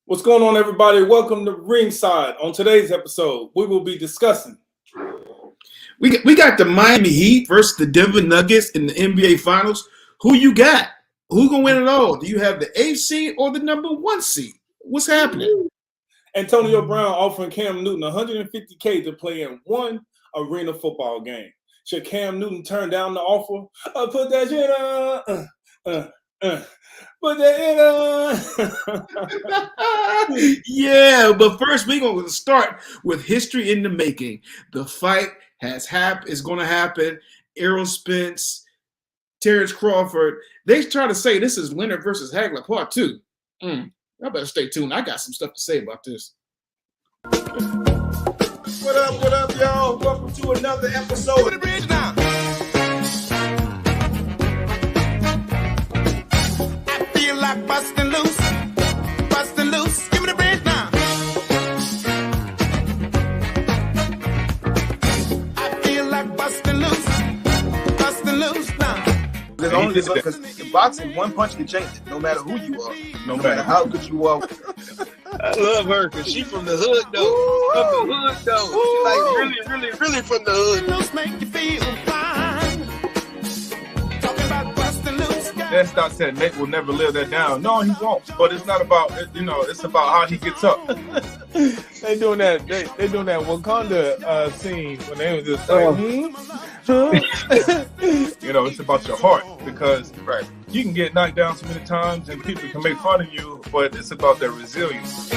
What's going on, everybody? Welcome to Ringside. On today's episode, we will be discussing. We got the Miami Heat versus the Denver Nuggets in the NBA Finals. Who you got? Who gonna win it all? Do you have the 8th seed or the number 1 seed? What's happening? Antonio Brown offering Cam Newton $150K to play in one arena football game. Should Cam Newton turn down the offer? Put that shit on. Put that in. Yeah, but first we're going to start with history in the making. The fight is going to happen. Errol Spence, Terrence Crawford. They try to say this is Leonard versus Hagler part 2. I better stay tuned. I got some stuff to say about this. What up, y'all? Welcome to another episode of the Bridge Now. I feel like busting loose. Give me the bridge now. I feel like busting loose now. There's only this because in boxing, one punch can change it. No matter who you are, no matter how good you are. I love her because she from the hood though. From the hood though. She like really from the hood. Loose make you feel fine. Talking about busting loose. That Stock said Nate will never live that down. No, he won't. But it's not about it's about how he gets up. They doing that. They doing that Wakanda scene when they was just It's about your heart because you can get knocked down so many times and people can make fun of you, but it's about their resilience.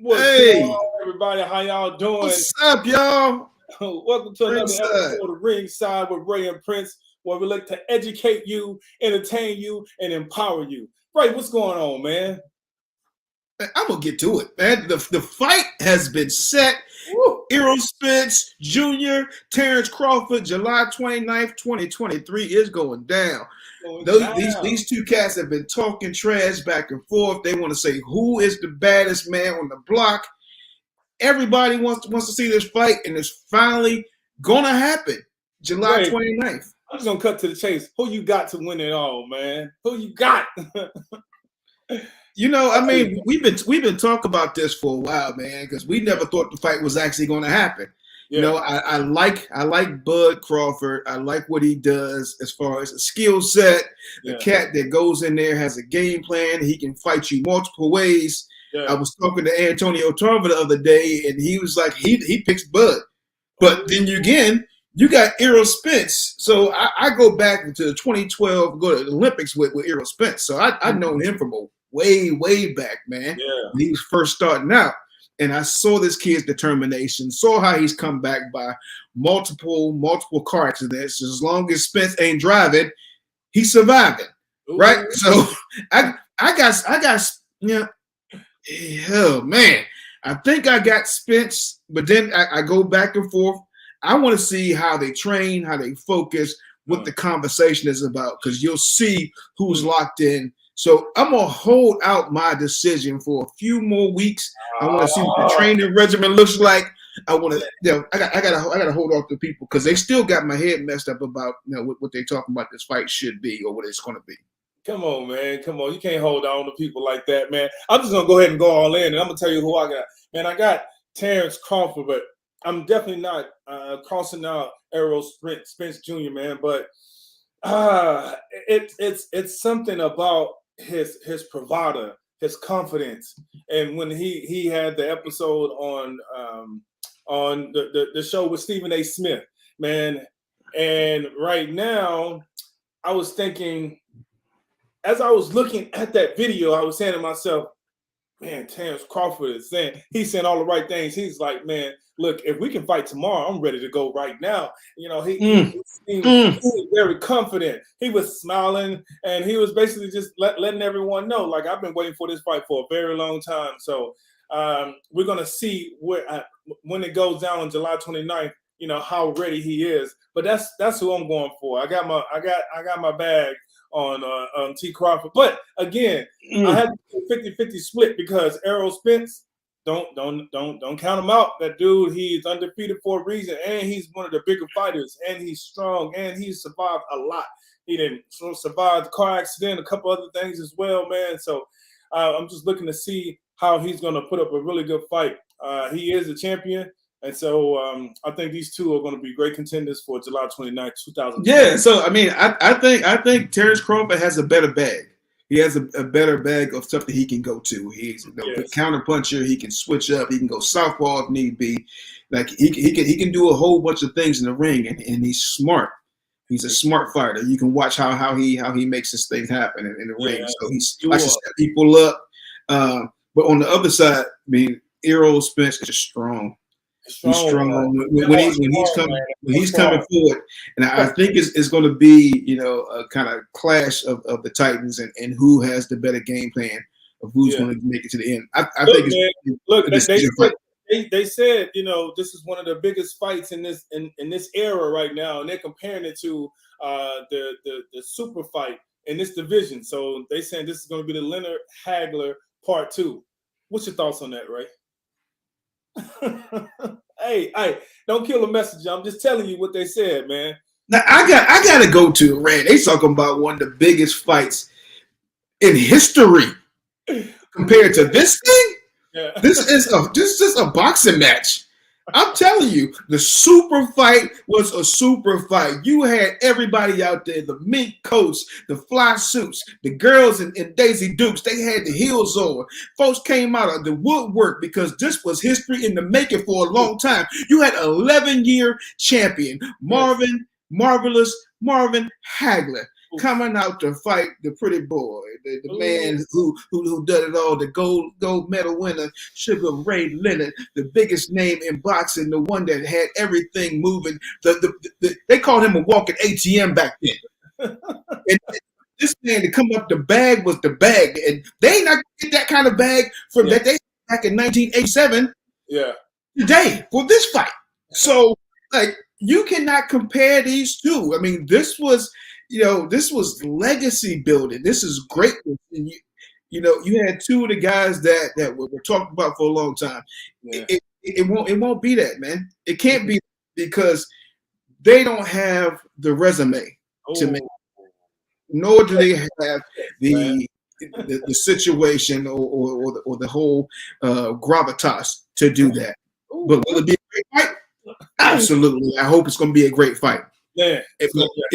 What's going on, everybody? How y'all doing? What's up, y'all? Welcome to another Ringside. episode of Ringside with Ray and Prince, where we like to educate you, entertain you, and empower you. Ray, what's going on, man? I'm gonna get to it, man. The fight has been set. Woo. Errol Spence Jr., Terrence Crawford, July 29th, 2023 is going down. These two cats have been talking trash back and forth. They want to say who is the baddest man on the block. Everybody wants to see this fight, and it's finally gonna happen, July 29th. I'm just gonna cut to the chase. Who you got to win it all, man? Who you got? We've been talking about this for a while, man, because we never thought the fight was actually going to happen. Yeah. I like Bud Crawford. I like what he does as far as a skill set. Yeah. A cat that goes in there has a game plan. He can fight you multiple ways. Yeah. I was talking to Antonio Tarver the other day, and he was like, he picks Bud. But then you got Errol Spence. So I go back to the 2012, go to the Olympics with Errol Spence. So I know him from way back, man. Yeah. When he was first starting out. And I saw this kid's determination, saw how he's come back by multiple car accidents. As long as Spence ain't driving, he's surviving. Ooh. Right? So I got hell, man. I think I got Spence, but then I go back and forth. I want to see how they train, how they focus, what the conversation is about, because you'll see who's locked in. So I'm gonna hold out my decision for a few more weeks. I want to see what the training regimen looks like. I want to, I gotta hold off to people because they still got my head messed up about what they talking about this fight should be or what it's gonna be. Come on, man. Come on. You can't hold on to people like that, man. I'm just gonna go ahead and go all in, and I'm gonna tell you who I got. Man, I got Terrence Crawford, but I'm definitely not crossing out Errol Spence Jr., man. But it's something about his bravado, his confidence, and when he had the episode on the show with Stephen A. Smith, man. And right now, I was thinking, as I was looking at that video, I was saying to myself, man, Terrence Crawford is saying all the right things. He's like, man, look, if we can fight tomorrow, I'm ready to go right now. He was very confident. He was smiling, and he was basically just letting everyone know, like, I've been waiting for this fight for a very long time. So we're gonna see when it goes down on July 29th, how ready he is. But that's who I'm going for. I got my bag on T. Crawford. But again, I had to 50-50 split because Errol Spence, don't count him out. That dude, he's undefeated for a reason, and he's one of the bigger fighters, and he's strong, and he's survived a lot. He didn't survive the car accident, a couple other things as well, man. So I'm just looking to see how he's going to put up a really good fight. He is a champion. And so I think these two are going to be great contenders for July 29th, 2020. Yeah, so I mean, I think Terrence Crawford has a better bag. He has a better bag of stuff that he can go to. He's a counter puncher. He can switch up. He can go southpaw if need be. Like he can do a whole bunch of things in the ring, and he's smart. He's a smart fighter. You can watch how he makes his things happen in the ring. So he's likes to set people up. But on the other side, I mean, Errol Spence is strong. He's strong when he's coming forward, and I think it's going to be a kind of clash of the Titans and who has the better game plan of who's going to make it to the end. I think they said this is one of the biggest fights in this era right now, and they're comparing it to the super fight in this division. So they saying this is going to be the Leonard Hagler Part 2. What's your thoughts on that, Ray? Hey, don't kill the messenger. I'm just telling you what they said, man. Now I got to go to Rand. They talking about one of the biggest fights in history compared to this thing. Yeah. This is a boxing match. I'm telling you, the super fight was a super fight. You had everybody out there, the mink coats, the fly suits, the girls in Daisy Dukes. They had the heels on. Folks came out of the woodwork because this was history in the making for a long time. You had 11-year champion, Marvelous Marvin Hagler, coming out to fight the pretty boy, the man who did it all, the gold medal winner, Sugar Ray Leonard, the biggest name in boxing, the one that had everything moving. They called him a walking ATM back then. And this man to come up, the bag was the bag, and they ain't not get that kind of bag from that they back in 1987. Yeah, today for this fight. So like you cannot compare these two. I mean, this was. This was legacy building. This is greatness. And you had two of the guys that were talked about for a long time. Yeah. It won't be that, man. It can't be because they don't have the resume to make. Nor do they have the situation or the whole gravitas to do that. But will it be a great fight? Absolutely. I hope it's going to be a great fight. Yeah. If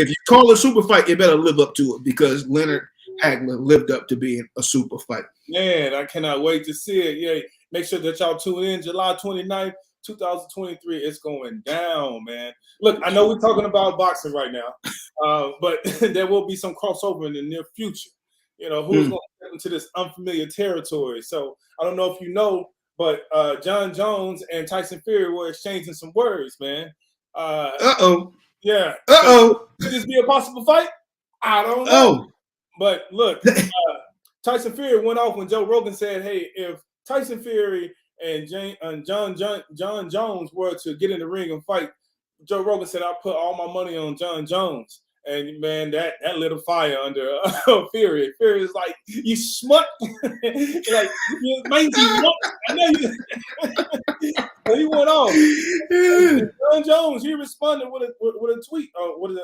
you call it a super fight, you better live up to it because Leonard Hagler lived up to being a super fight. Man, I cannot wait to see it. Yeah, make sure that y'all tune in July 29th, 2023. It's going down, man. Look, I know we're talking about boxing right now, but there will be some crossover in the near future. Who's going to get into this unfamiliar territory? So I don't know if you know, but John Jones and Tyson Fury were exchanging some words, man. Yeah. Could this be a possible fight? I don't know. But look, Tyson Fury went off when Joe Rogan said, "Hey, if Tyson Fury and John Jones were to get in the ring and fight," Joe Rogan said, "I'll put all my money on John Jones." And man, that lit a fire under Fury. Fury is like, "You smut, like you mangy smut." I know you. So he went off. John Jones, he responded with a tweet, with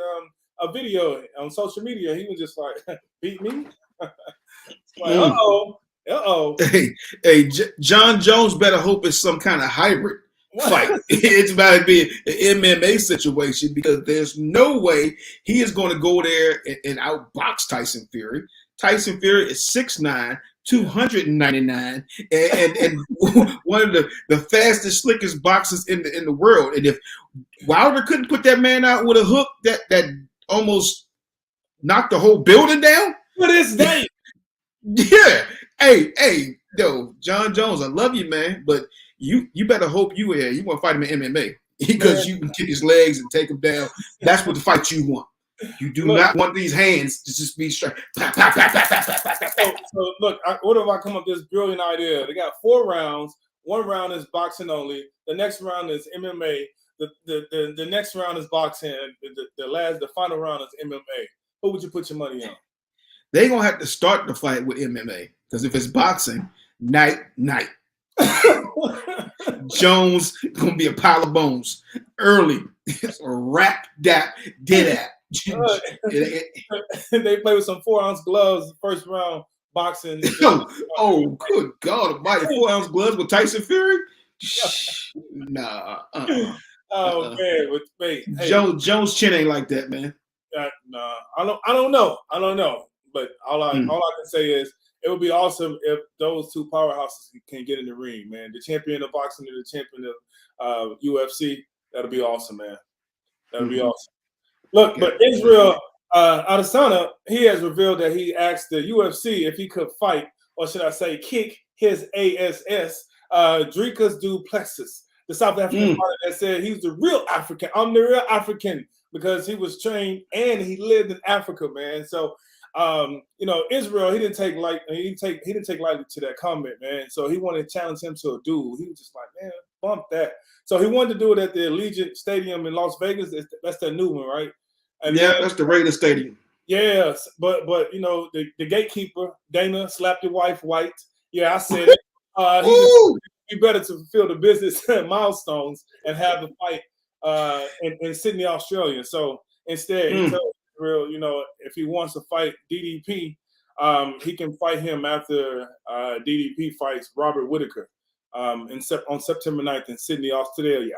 a video on social media. He was just like, "Beat me." Like, uh-oh. Hey, John Jones better hope it's some kind of hybrid fight. It's about to be an MMA situation because there's no way he is going to go there and outbox Tyson Fury. Tyson Fury is 6'9", 299, and one of the fastest, slickest boxers in the world. And if Wilder couldn't put that man out with a hook that almost knocked the whole building down, what is that? Yeah. Hey, yo, John Jones, I love you, man, but you better hope you want to fight him in MMA because you can kick his legs and take him down. That's what the fight you want. You do not want these hands to just be straight. So look, what if I come up with this brilliant idea? They got 4 rounds. 1 round is boxing only. The next round is MMA. The next round is boxing. The final round is MMA. Who would you put your money on? They're gonna have to start the fight with MMA because if it's boxing, night. Jones gonna be a pile of bones early. Or rap, dap, dead at. They play with some 4-ounce gloves, first round boxing. Oh, good God Almighty! 4-ounce gloves with Tyson Fury? Nah. Oh man, with hey, Jones' chin ain't like that, man. nah, I don't know. But all I can say is it would be awesome if those two powerhouses can get in the ring, man. The champion of boxing and the champion of UFC. That'll be awesome, man. That'll be awesome. Look, but Israel Adesanya, he has revealed that he asked the UFC if he could fight, or should I say, kick his ASS, Dricus du Plessis, the South African fighter that said he's the real African. I'm the real African because he was trained and he lived in Africa, man. So, Israel, he didn't take lightly to that comment, man. So he wanted to challenge him to a duel. He was just like, man, bump that. So he wanted to do it at the Allegiant Stadium in Las Vegas. That's the new one, right? And that's the Raider Stadium. Yes, but the gatekeeper Dana slapped your wife white. Yeah, I said it. He better to fulfill the business milestones and have the fight in Sydney, Australia. So instead, he told Israel, if he wants to fight DDP, he can fight him after DDP fights Robert Whittaker on September 9th in Sydney, Australia.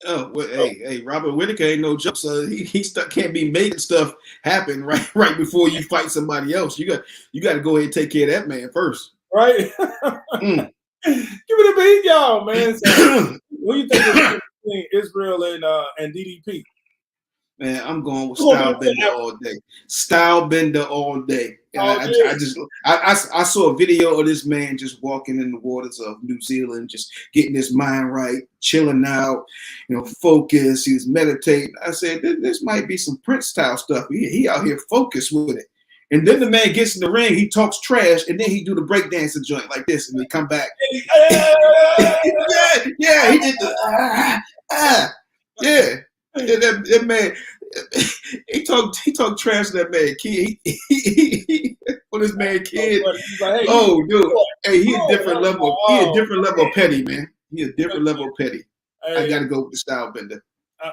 Oh, well, hey, Robert Whittaker ain't no joke, so he can't be making stuff happen right before you fight somebody else. You got to go ahead and take care of that man first. Right? Give it a beat, y'all, man. So, what do you think of between Israel and DDP? Man, I'm going with Stylebender all day. Stylebender all day. I saw a video of this man just walking in the waters of New Zealand, just getting his mind right, chilling out, focus. He was meditating. I said, this might be some Prince style stuff. He out here focused with it. And then the man gets in the ring, he talks trash, and then he do the breakdancing joint like this, and he come back. yeah, he did the that man, he talked trash to that man kid. On his man kid. Oh, dude, hey, he a different level. He a different level of petty, man. He a different level of petty. Hey, I gotta go with the Stylebender.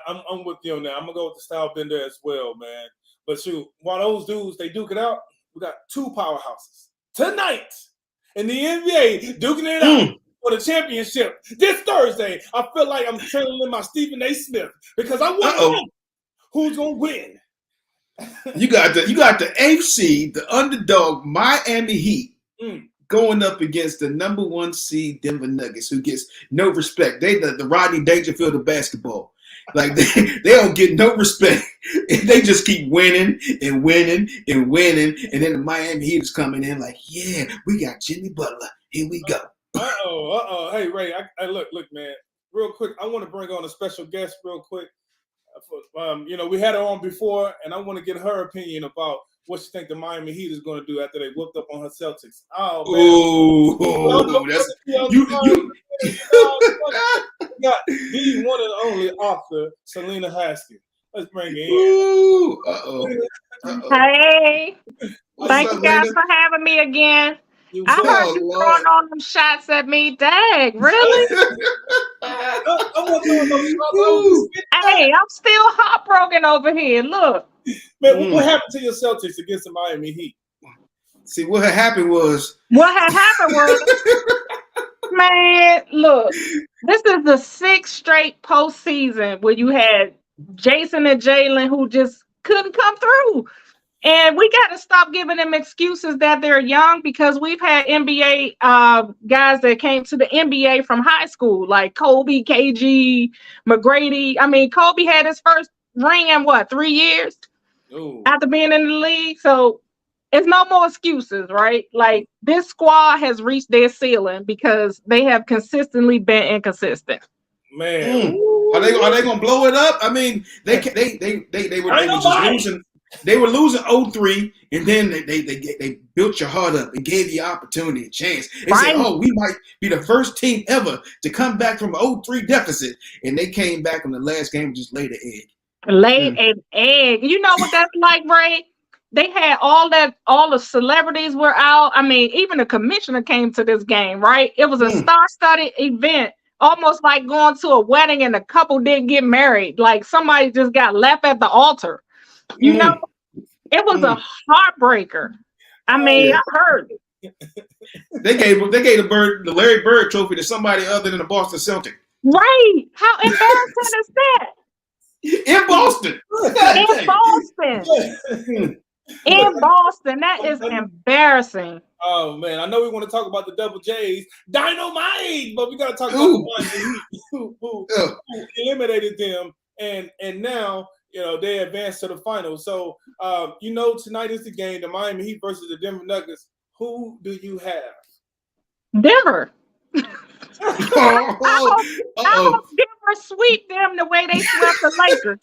I'm with you on that. I'm gonna go with the Stylebender as well, man. But shoot, while those dudes they duke it out, we got two powerhouses tonight in the NBA duking it out for the championship this Thursday. I feel like I'm channeling my Stephen A. Smith because I want to know who's gonna win. You got the eighth seed, the underdog Miami Heat, going up against the number 1 seed Denver Nuggets, who gets no respect. They the Rodney Dangerfield of basketball. Like they don't get no respect. They just keep winning and winning and winning. And then the Miami Heat is coming in like, yeah, we got Jimmy Butler. Here we go. Hey, Ray, I look, man, real quick. I want to bring on a special guest real quick. We had her on before, and I want to get her opinion about what she think the Miami Heat is going to do after they whooped up on her Celtics. Oh, man. That's got the one and only author, Selena Haskin. Let's bring her in. Hey. Thank you guys for having me again. I heard you throwing on them shots at me. Dang, really? Hey, I'm still heartbroken over here. Look. Man, what happened to your Celtics against the Miami Heat? See, what had happened was, man, look, this is the 6th straight postseason where you had Jason and Jalen who just couldn't come through. And we got to stop giving them excuses that they're young, because we've had NBA guys that came to the NBA from high school, like Kobe, KG, McGrady. I mean, Kobe had his first ring in 3 years after being in the league. So it's no more excuses, right? Like, this squad has reached their ceiling because they have consistently been inconsistent. Man, are they gonna blow it up? I mean, they were just losing. They were losing 0-3, and then they built your heart up and gave you opportunity, a chance. They said, we might be the first team ever to come back from an 0-3 deficit, and they came back on the last game and just laid an egg. Laid an egg. You know what that's like, Ray? They had all the celebrities were out. I mean, even the commissioner came to this game, right? It was a star-studded event, almost like going to a wedding and the couple didn't get married. Like somebody just got left at the altar. You know, it was a heartbreaker. I mean, I heard it. They gave the Larry Bird trophy to somebody other than the Boston Celtic. Right. How embarrassing is that? In Boston. In Boston. In Boston. That is embarrassing. Oh man, I know we want to talk about the Double J's, Dynamite, but we got to talk about the one who eliminated them, and now they advanced to the finals. So tonight is the game, the Miami Heat versus the Denver Nuggets. Who do you have? Denver. I hope Denver sweep them the way they swept the Lakers.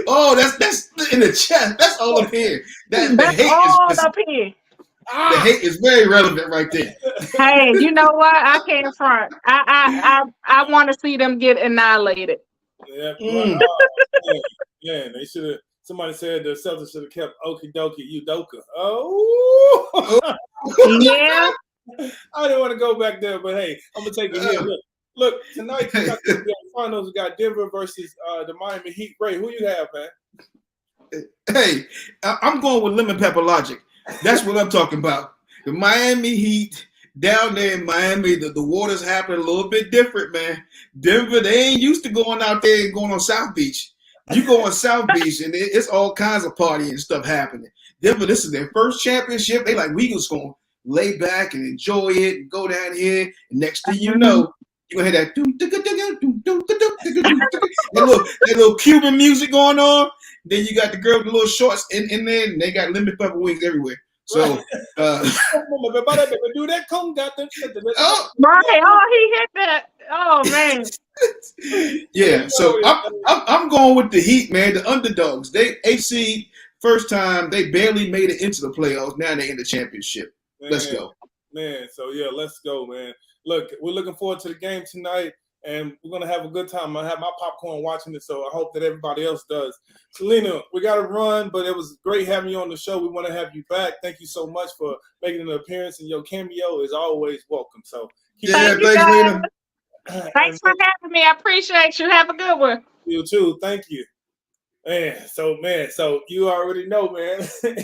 Oh, that's in the chest. That's all up here. That's all up here. The hate is very relevant right there. Hey, you know what? I can't front. I want to see them get annihilated. Yeah, they should have. Somebody said the Celtics should have kept Okie Dokie Udoka. Oh, yeah. I didn't want to go back there, but hey, I'm gonna take it here. Look, tonight we got the finals. We got Denver versus the Miami Heat. Ray, who you have, man? Hey, I'm going with lemon pepper logic. That's what I'm talking about. The Miami Heat down there in Miami, the water's happening a little bit different, man. Denver, they ain't used to going out there and going on South Beach. You go on South Beach and it's all kinds of partying and stuff happening. Denver, this is their first championship. They like, we just going to lay back and enjoy it and go down here. And next thing you know, you're going to hear that little Cuban music going on. Then you got the girl with the little shorts in there, and they got lemon pepper wings everywhere. So, do that right. Oh, he hit that. Oh man. Yeah. So I'm going with the Heat, man. The underdogs. They AC first time. They barely made it into the playoffs. Now they're in the championship. Man, let's go, man. So yeah, let's go, man. Look, we're looking forward to the game tonight. And we're going to have a good time. I'm going to have my popcorn watching it, so I hope that everybody else does. Selena, we got to run, but it was great having you on the show. We want to have you back. Thank you so much for making an appearance, and your cameo is always welcome. So thanks, Selena. Thanks for having me. I appreciate you. Have a good one. You too. Thank you. Man, so you already know, man.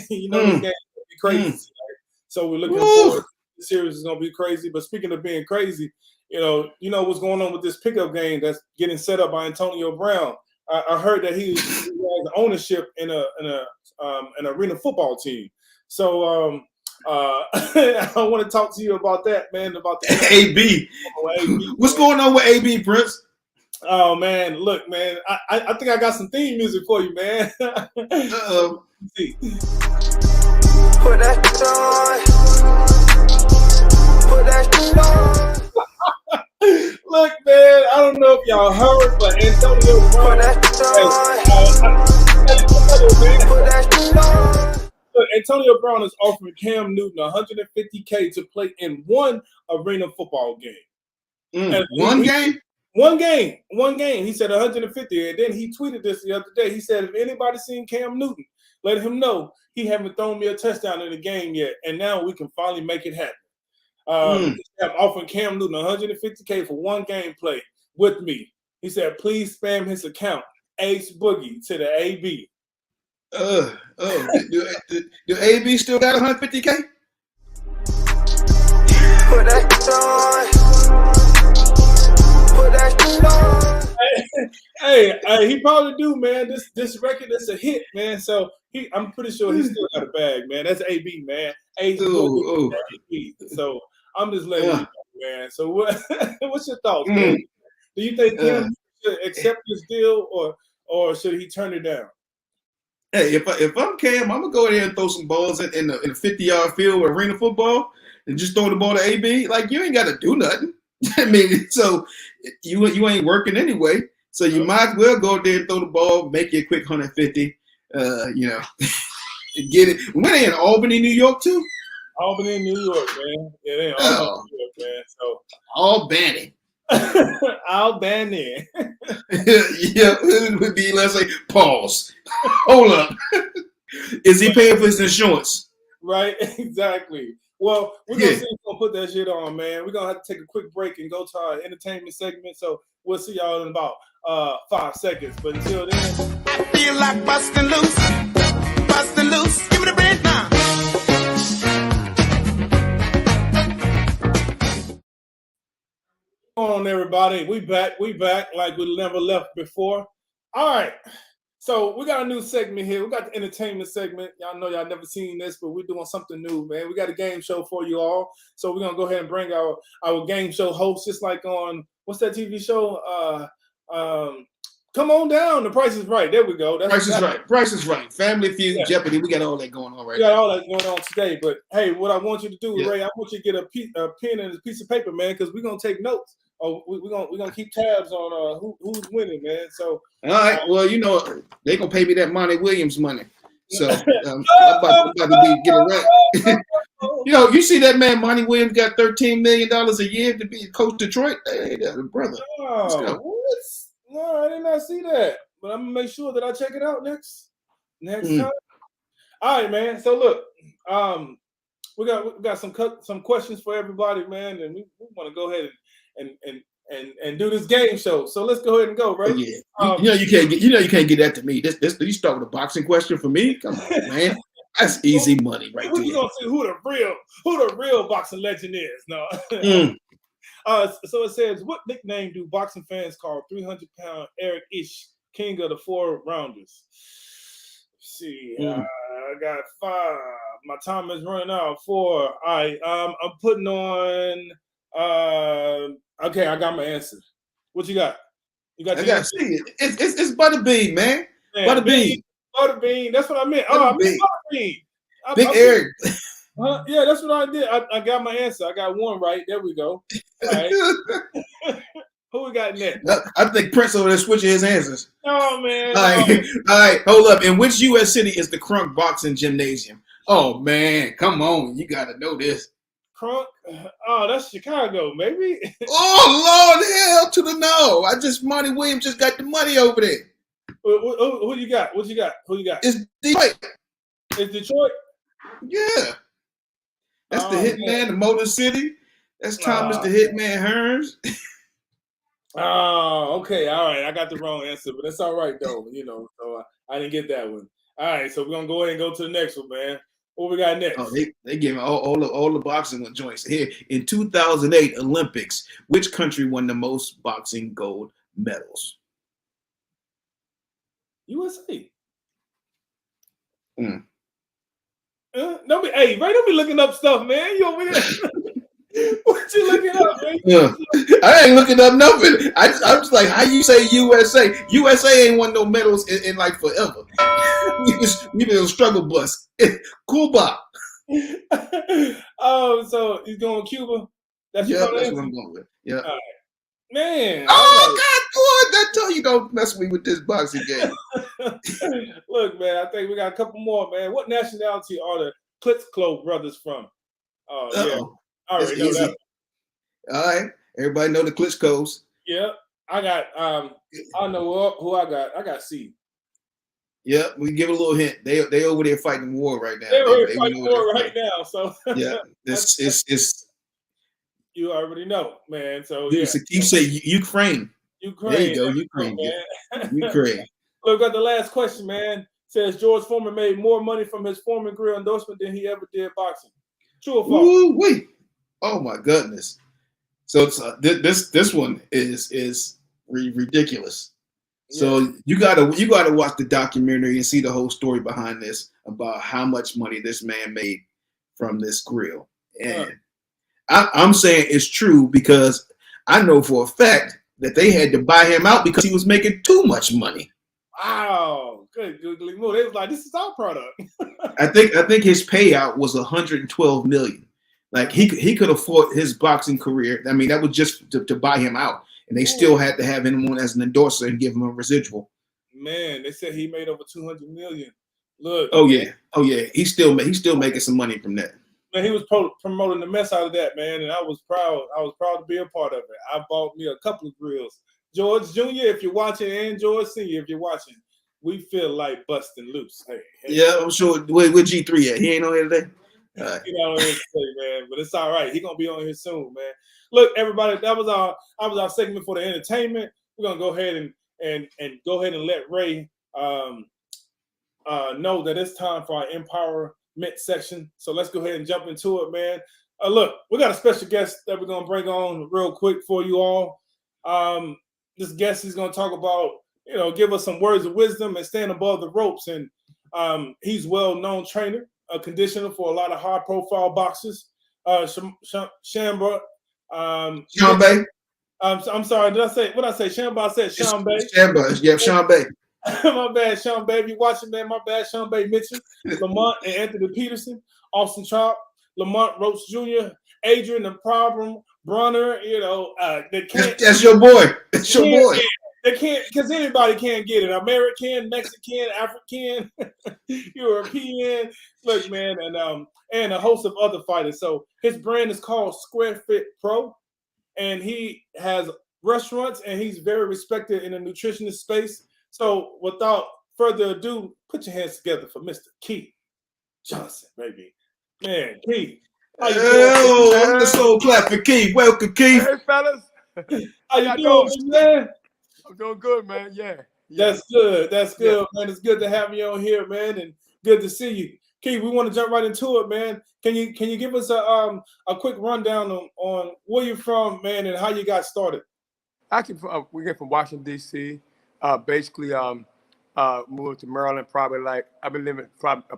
You know this game is going to be crazy tonight. So we're looking forward. The series is going to be crazy. But speaking of being crazy, you know what's going on with this pickup game that's getting set up by Antonio Brown. I heard that he has ownership in an arena football team. So I want to talk to you about that, man. About the AB. What's going on with AB, Prince? Oh man, look, man. I think I got some theme music for you, man. Uh-oh. See. Put that Put that Look, man, I don't know if y'all heard, but Antonio Brown Antonio Brown is offering Cam Newton $150K to play in one arena football game. One game? One game. He said 150, and then he tweeted this the other day. He said, if anybody seen Cam Newton, let him know he haven't thrown me a touchdown in the game yet, and now we can finally make it happen. I'm offering Cam Newton $150K for one game play with me. He said, please spam his account, Ace Boogie, to the AB. Do AB still got $150K? Put that Hey, he probably do, man. This record is a hit, man. So I'm pretty sure he still got a bag, man. That's AB, man. Ace Boogie, AB. So I'm just letting you know, man. So what's your thoughts, man? Do you think Cam should accept this deal, or should he turn it down? Hey, if I'm Cam, I'm gonna go ahead and throw some balls in a 50-yard field with arena football and just throw the ball to AB. Like, you ain't got to do nothing. I mean, so you ain't working anyway. So you might as well go there and throw the ball, make it a quick 150. Get it. When they in Albany, New York, too. Albany, New York, man. Yeah, they in Albany, New York, man. So Albany. Albany. Yeah, it would be, let's say, pause. Hold up. Is he paying for his insurance? Right, exactly. Well, we're going to see if we're going to put that shit on, man. We're going to have to take a quick break and go to our entertainment segment. So we'll see y'all in about 5 seconds. But until then. feel like busting loose. Busting loose. Give me the bread now. Come on, everybody. We back like we never left before. All right. So we got a new segment here. We got the entertainment segment. Y'all know y'all never seen this, but we're doing something new, man. We got a game show for you all. So we're gonna go ahead and bring our game show host, just like on what's that TV show? Come on down. The Price is Right. There we go. Price is Right. Price is Right. Family Feud, Yeah. Jeopardy. We got all that going on right We got now. all that going on today. But hey, what I want you to do, Yeah. Ray, I want you to get a pen and a piece of paper, man, because we're gonna take notes. Oh, we're gonna keep tabs on who's winning, man. So All right. Well, you know, they gonna pay me that Monty Williams money. So I'm about to get it right. You know, you see that man Monty Williams got $13 million a year to be coach Detroit. Hey, that's a brother. Let's go. What? No, I did not see that. But I'm gonna make sure that I check it out next time. All right, man. So look, we got some questions for everybody, man, and we want to go ahead and do this game show. So let's go ahead and go, right? Oh, yeah. You can't get that to me. This you start with a boxing question for me? Come on, man. That's easy money right there. We're gonna see who the real boxing legend is. No. So it says, what nickname do boxing fans call 300-pound Eric Ish, king of the 4-rounders? Let's see, I got 5. My time is running out. 4. All right, I'm putting on. Okay, I got my answer. What you got? You got? I got to see it. It's Butterbean, man. Butterbean. Butterbean. That's what I meant. Oh, I meant Butterbean. Big Eric. Yeah, that's what I did. I got my answer. I got one right. There we go. All right. Who we got next? I think Prince over there switching his answers. Oh, man. All right, hold up. In which U.S. city is the Crunk Boxing Gymnasium? Oh, man, come on. You got to know this. Crunk? Oh, that's Chicago, maybe. Oh, Lord, hell to the no. Monty Williams just got the money over there. Who you got? What you got? Who you got? It's Detroit. It's Detroit? Yeah. That's the Hitman, the Motor City. That's Thomas the Hitman Hearns. Oh, okay. All right. I got the wrong answer, but it's all right, though. You know, so I didn't get that one. All right. So we're going to go ahead and go to the next one, man. What we got next? Oh, they gave all the boxing joints. Here, in 2008 Olympics, which country won the most boxing gold medals? USA. Mm. Hey, Ray, don't be looking up stuff, man. You over there? What you looking up, man? I ain't looking up nothing. I'm just like, how you say USA? USA ain't won no medals in like forever. We been a struggle bus. Cuba. Oh, so he's going Cuba? That's what I'm going with. Yeah. All right. Man. Oh, God, boy, I tell you, don't mess with me with this boxing game. Look, man, I think we got a couple more, man. What nationality are the Klitschko brothers from? Oh, yeah. I already know that. All right. Everybody know the Klitschkos. Yeah. I got, I know who I got. I got C. Yeah, we give a little hint. They over there fighting war right now. They're fighting war right now. So yeah, it's you already know, man. So you say Ukraine. Ukraine. There you go, Ukraine. Ukraine. Look, got the last question, man. Says George Foreman made more money from his Foreman grill endorsement than he ever did boxing. True or false? Ooh, wait. Oh my goodness. So this one is ridiculous. So you gotta watch the documentary and see the whole story behind this about how much money this man made from this grill. And I'm saying it's true because I know for a fact that they had to buy him out because he was making too much money. Wow, good googly moo. They was like, "This is our product." I think his payout was $112 million. Like he could afford his boxing career. I mean, that was just to buy him out. And they still had to have him on as an endorser and give him a residual. Man, they said he made over $200 million. Look. Oh yeah. He's still making some money from that. Man, he was promoting the mess out of that, man, and I was proud. I was proud to be a part of it. I bought me a couple of grills. George Jr., if you're watching, and George Sr., if you're watching, we feel like busting loose. Hey. Yeah, I'm sure. Where G3 at? He ain't on here today. You know what I'm saying, man, but it's all right. He's gonna be on here soon, man. Look, everybody, that was our segment for the entertainment. We're gonna go ahead and go ahead and let Ray know that it's time for our empowerment section. So let's go ahead and jump into it, man. Look, we got a special guest that we're gonna bring on real quick for you all. This guest is gonna talk about, give us some words of wisdom and stand above the ropes. And he's well-known trainer, a conditioner for a lot of high-profile boxers. Shamba. Sean Bay. I'm sorry. Did I say what I say? Shamba. I said Sean Bay. Shamba. Yeah, Sean Bay. My bad, Sean Bay. If you watching, man, my bad, Sean Bay Mitchell, Lamont and Anthony Peterson, Austin Trout, Lamont Roach Jr., Adrian the Problem, Brunner. They can't. That's your boy. That's your boy. They can't, because anybody can't get it. American, Mexican, African, European. Look, man, and a host of other fighters. So his brand is called Square Fit Pro, and he has restaurants, and he's very respected in the nutritionist space. So without further ado, put your hands together for Mr. Keith Johnson, baby. Man, Keith. Oh, the soul clap for Keith. Welcome, Keith. Hey, fellas. How you doing, man? I'm doing good, man. Yeah. That's good. That's good, man. It's good to have you on here, man, and good to see you. Keith, we want to jump right into it, man. Can you give us a quick rundown on where you're from, man, and how you got started? We get from Washington, D.C. Basically, moved to Maryland. I've been living in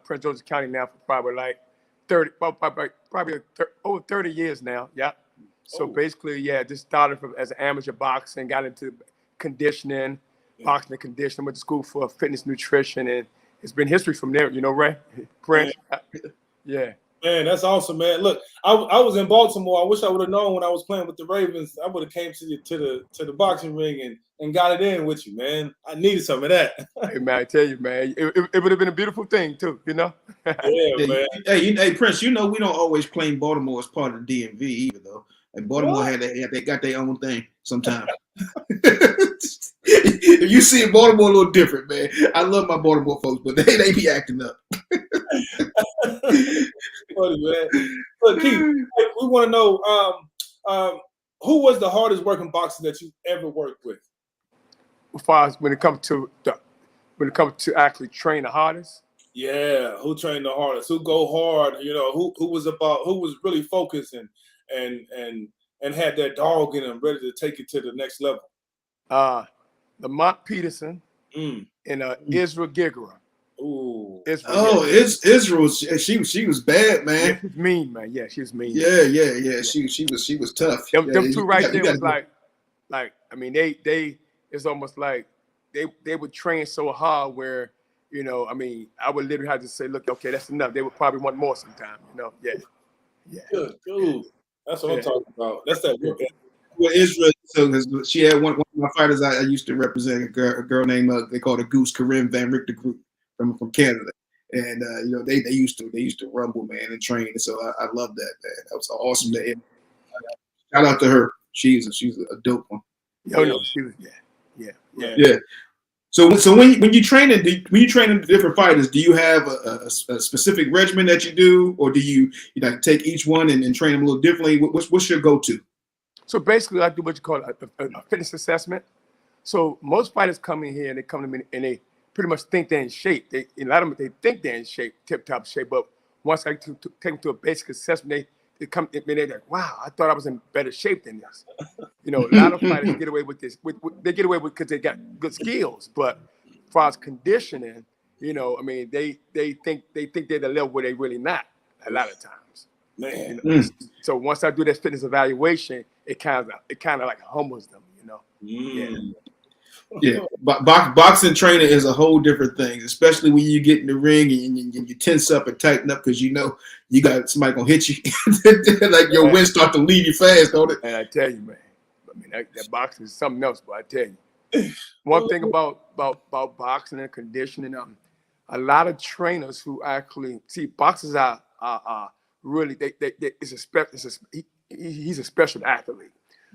Prince George's County now for probably 30 years now. Yeah. So basically, just started as an amateur boxer and got into conditioning, boxing and conditioning. Went to school for fitness nutrition, and it's been history from there. Ray? Prince. Yeah. Man, that's awesome, man. Look, I was in Baltimore. I wish I would have known when I was playing with the Ravens. I would have came to the boxing ring and got it in with you, man. I needed some of that. Hey, man, I tell you, man, it would have been a beautiful thing too, Yeah, man. Hey, Prince, we don't always claim Baltimore as part of the DMV either, though. Like Baltimore they got their own thing sometimes. You see Baltimore a little different, man. I love my Baltimore folks, but they be acting up. Funny, man. Look, Keith, we want to know who was the hardest working boxer that you ever worked with? As far as when it comes to actually train the hardest. Yeah, who trained the hardest? Who go hard? Who was really focused and had that dog in him, ready to take it to the next level? Lamont Peterson and Israel Gigera. Ooh. Israel. She was bad, man. Yeah, she's mean, man. Yeah, she was mean. Yeah. She was tough. Them two right there was like I mean it's almost like they would train so hard where I mean I would literally have to say, look, okay, that's enough. They would probably want more sometime. Yeah. Good. That's what I'm talking about. That's that work. Well, Israel, so she had one of my fighters I used to represent, a girl named they called her Goose, Corinne Van Richter Group from Canada, and they used to rumble, man, and train. And so I love that, man. That was awesome. Shout out to her. She's a dope one. No, she was yeah. So when you train the different fighters, do you have a specific regimen that you do, or do you take each one and train them a little differently? What's your go-to? So basically, I do what you call a fitness assessment. So most fighters come in here and they come to me and they pretty much think they're in shape. A lot of them, they think they're in shape, tip-top shape. But once I take them to a basic assessment, they come and they're like, wow, I thought I was in better shape than this. A lot of fighters get away with this. They get away with because they got good skills. But as far as conditioning, I mean, they think they're the level where they really not a lot of times. Man. So once I do that fitness evaluation, it kind of like humbles them, Yeah, boxing training is a whole different thing, especially when you get in the ring and you tense up and tighten up because you got somebody gonna hit you, like your wind start to leave you fast, don't it? And I tell you, man, I mean that boxing is something else. But I tell you, one thing about boxing and conditioning, a lot of trainers who actually see boxers are really he's a special athlete.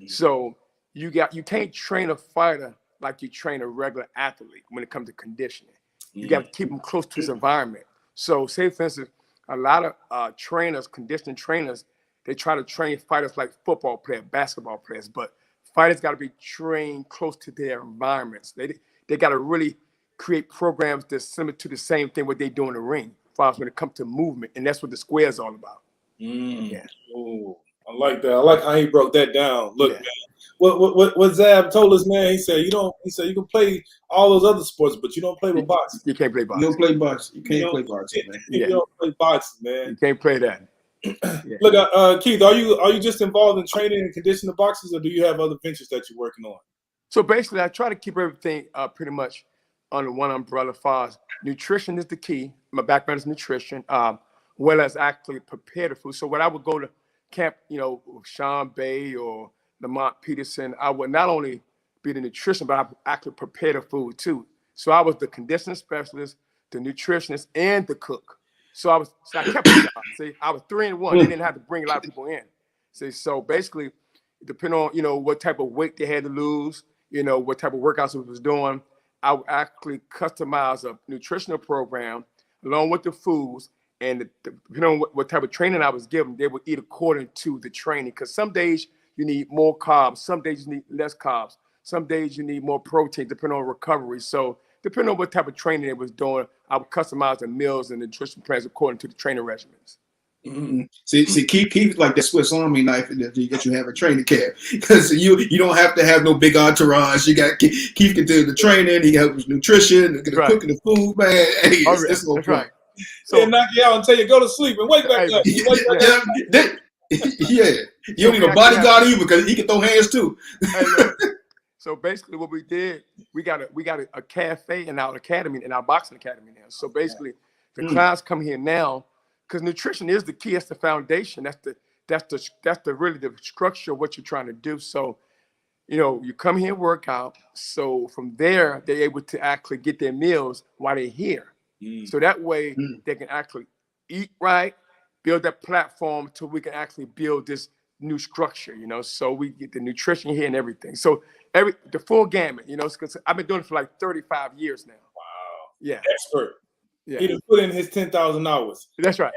So you can't train a fighter like you train a regular athlete when it comes to conditioning. You got to keep him close to his environment. So say, for instance, a lot of conditioning trainers, they try to train fighters like football players, basketball players, but fighters got to be trained close to their environments. They got to really create programs that's similar to the same thing what they do in the ring, as far as when it comes to movement, and that's what the square is all about. Yeah. Ooh, I like that. I like how he broke that down. Look, Yeah. man, what Zab told us, man. He said you can play all those other sports, but you don't play with boxing. You can't play You boxing. don't play boxing. You can't play boxing, man. You don't play boxing, man. You can't play that. Yeah. Look, Keith, are you just involved in training and conditioning boxers, or do you have other ventures that you're working on? So basically, I try to keep everything pretty much under one umbrella. As far as nutrition is the key. My background is nutrition, well as actually prepare the food. So when I would go to camp, with Sean Bay or Lamont Peterson, I would not only be the nutrition, but I would actually prepare the food too. So I was the conditioning specialist, the nutritionist, and the cook. So I kept it down. See, I was 3 in 1. They didn't have to bring a lot of people in. See, so basically, depending on what type of weight they had to lose, what type of workouts we was doing, I would actually customize a nutritional program along with the foods, and depending on what type of training I was given, they would eat according to the training. Because some days you need more carbs, some days you need less carbs, some days you need more protein, depending on recovery. So depending on what type of training they was doing, I would customize the meals and nutrition plans according to the training regimens. Mm-hmm. See, keep like that Swiss Army knife that you have a training camp, because you don't have to have no big entourage. You got Keith can do the training, he helps with nutrition, the cooking the food, man. Hey, that's right. So knock you out until you go to sleep and wake back up. Yeah, you don't need a bodyguard either, because he can throw hands too. So basically, what we did, we got a cafe in our academy, in our boxing academy now. So basically, the clients come here now. Because nutrition is the key. That's the foundation. That's the really the structure of what you're trying to do. So, you come here and work out. So from there, they're able to actually get their meals while they're here. So that way they can actually eat right, build that platform till we can actually build this new structure. So we get the nutrition here and everything. So the full gamut. Because I've been doing it for like 35 years now. Wow. Yeah. Expert. Yeah. He done put in his 10,000 hours. That's right.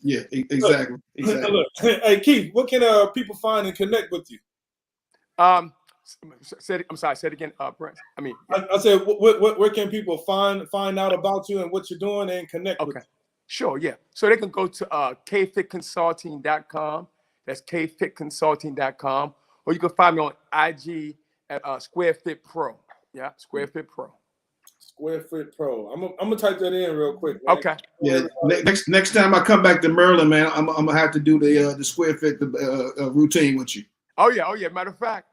Yeah, exactly. Look, hey Keith, what can people find and connect with you? I'm sorry. Say it again, Brent. I said, where can people find out about you and what you're doing and connect with you? Sure, yeah. So they can go to kfitconsulting.com. That's kfitconsulting.com. Or you can find me on IG at Square Fit Pro. Yeah, Square Fit Pro. Square Fit Pro. I'm gonna type that in real quick. Man. Okay. Yeah. Next time I come back to Maryland, man, I'm gonna have to do the Square Fit routine with you. Oh yeah. Matter of fact,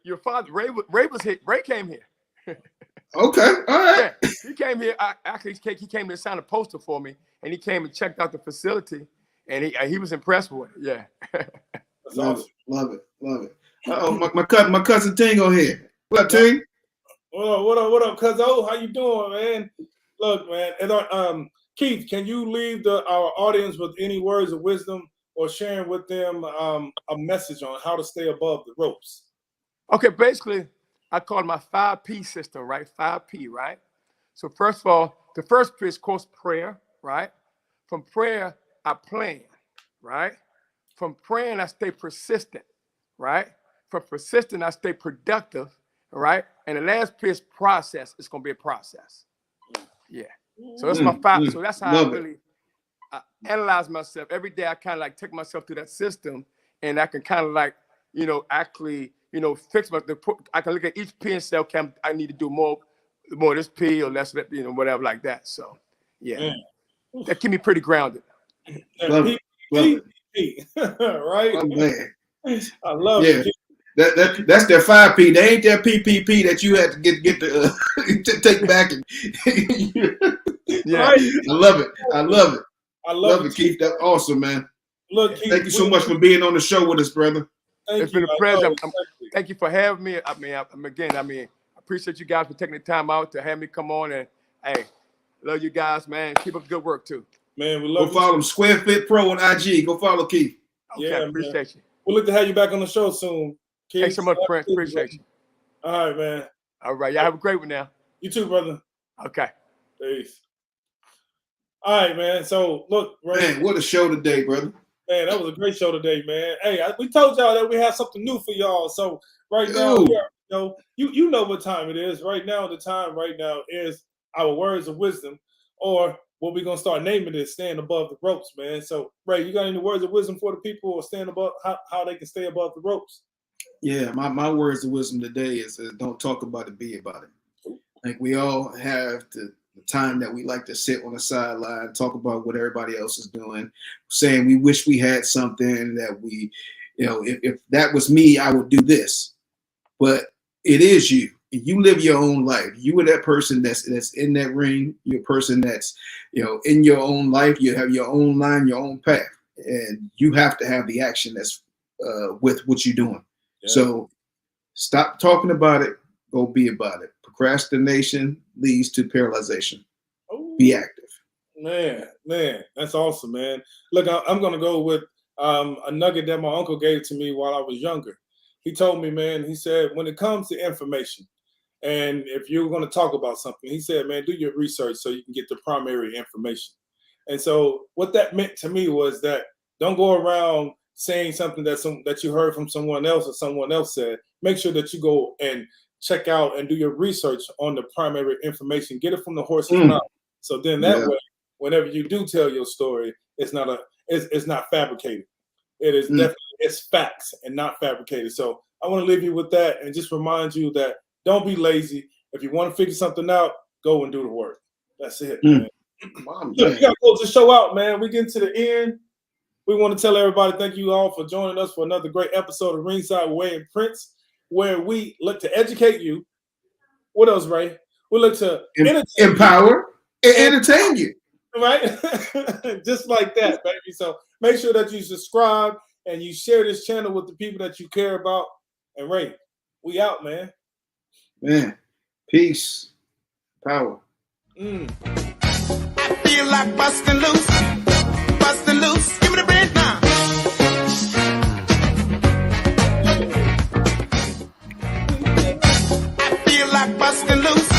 your father Ray was here. Ray came here. Okay. All right. Yeah, he came here. He came to sign a poster for me, and he came and checked out the facility, and he was impressed with it. Yeah. That's awesome. Love it. My cousin Tingo here. What up, Ting? What up, cuzzo? How you doing, man? Look, man, and Keith, can you leave our audience with any words of wisdom or sharing with them a message on how to stay above the ropes? Okay, basically, I call it my 5P system, right? 5P, right? So first of all, the first P is, of course, prayer, right? From prayer, I plan, right? From praying, I stay persistent, right? From persistent, I stay productive, right? And the last P is process. It's going to be a process. Yeah. So that's my 5. So that's how I really analyze myself. Every day, I kind of like take myself through that system, and I can kind of like, actually, fix I can look at each P and say, okay, I need to do more of this P or less of that, whatever like that. So, yeah. That keep me pretty grounded. Love it. Right? Oh, man. I love it. That's their 5P. They ain't their PPP that you had to get to take back. Yeah, right? I love it, Keith. That's awesome, man. Look, Keith, thank you so much for being on the show with us, brother. It's been a pleasure. Thank you for having me. I appreciate you guys for taking the time out to have me come on. And hey, love you guys, man. Keep up the good work too. Man, we love you. Go follow him, Square Fit Pro on IG. Go follow Keith. Okay, yeah, appreciate you. We'll look to have you back on the show soon. Keith. Thanks so much, Prince. Appreciate you. All right, man. All right, y'all have a great one now. You too, brother. Okay. Peace. All right, man. So look, Ray, man, what a show today, brother. Man, that was a great show today, man. Hey, we told y'all that we have something new for y'all. So right now You know what time it is right now. The time right now is our words of wisdom, or what we're gonna start naming it, stand above the ropes, man. So, Ray, you got any words of wisdom for the people, or stand above how they can stay above the ropes? Yeah, my words of wisdom today is don't talk about it, be about it. Like we all have the time that we like to sit on the sideline, talk about what everybody else is doing, saying we wish we had something that we, if that was me, I would do this. But it is you. You live your own life. You are that person that's in that ring. You're a person that's, in your own life. You have your own line, your own path, and you have to have the action that's with what you're doing. Yeah. So stop talking about it. Go be about it. Procrastination leads to paralyzation. Ooh. Be active. Man, that's awesome, man. Look, I'm gonna go with a nugget that my uncle gave to me while I was younger. He told me, man, he said, when it comes to information, and if you're going to talk about something, he said, man, do your research so you can get the primary information. And so what that meant to me was that don't go around saying something that you heard from someone else or someone else said. Make sure that you go and check out and do your research on the primary information. Get it from the horse's mouth. So then that way, whenever you do tell your story, it's not fabricated. It is definitely, it's facts and not fabricated. So I want to leave you with that and just remind you that don't be lazy. If you want to figure something out, go and do the work. That's it, man. Look, we got to close the show out, man. We get to the end. We want to tell everybody thank you all for joining us for another great episode of Ringside with Wade and Prince, where we look to educate you. What else, Ray? We look to empower and entertain you. Right? Just like that, baby. So make sure that you subscribe and you share this channel with the people that you care about. And Ray, we out, man. Man, peace, power. I feel like busting loose. Give me the bread now. I feel like busting loose.